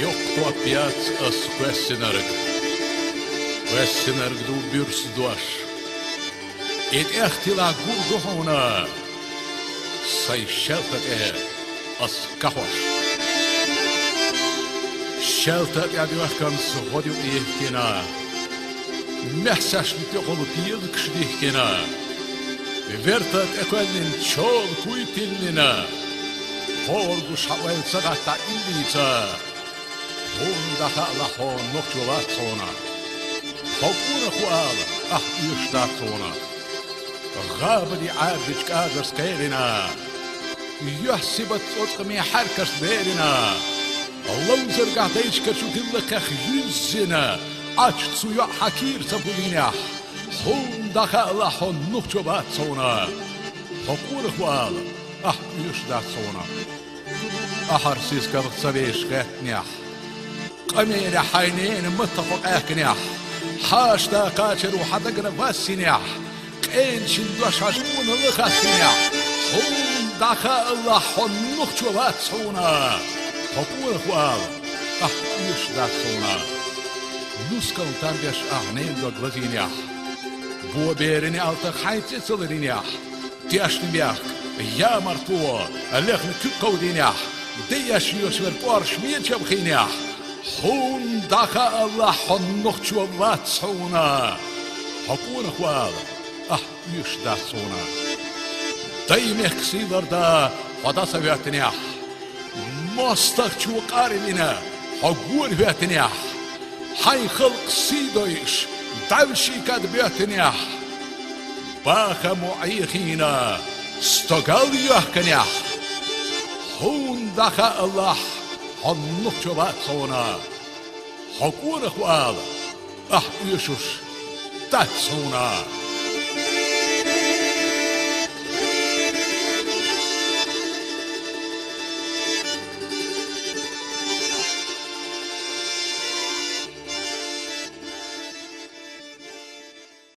Yok опять as Questionerg du bürs dosh. Et echtila gurgohona. Say sheltat as kahosh. Sheltat duachkan sodiu ehkena. Mehsash nitokol pied kshdichkena. Vertat ekwelnin chol kuitilnina. Horgu shawel sagata ilita. Hondaha la hon nokchulatsona. Hopuna huala, ishtatsona. Gabadi abich kagers kairina. Yahsibat otqmi harkas berina. Lawzer gahdeich kachutilla kachjuzina. Açtsu ya hakir sabulina. Hondaha la hon nokchulatsona. Hopuna huala, ishtatsona. Aharsiz kavtsavesh gatniah. قمير حينين متفق اكنيح حاشتا قاتر وحدقنا باسنيح قين شندوش عشقون لخاسنيح هم داخا الله حنوخ جوات صونا حقول اخوال احيش دات صونا نسكال تربيش اغنين دو غلزينيح بو بيرني التق حيث صلرينيح تياشتن بيخ يا مرتوى الليخن كقودينيح دياش يوسفر بورش مين شبخينيح Hun dacha Allah honnoch chwatsona. Hakuna kwal. Ishdatsona. Daimech silarda hadasa vetniah. Mostak chwqarilina. Hagur vetniah. Hay khalq sidoish. Davshi kad vetniah. Bacha mu'aykhina. Stogal yahkaniah. Hun dacha Allah honnoch chwatsona. Hakuna kwal. Yeshush. Tatsona.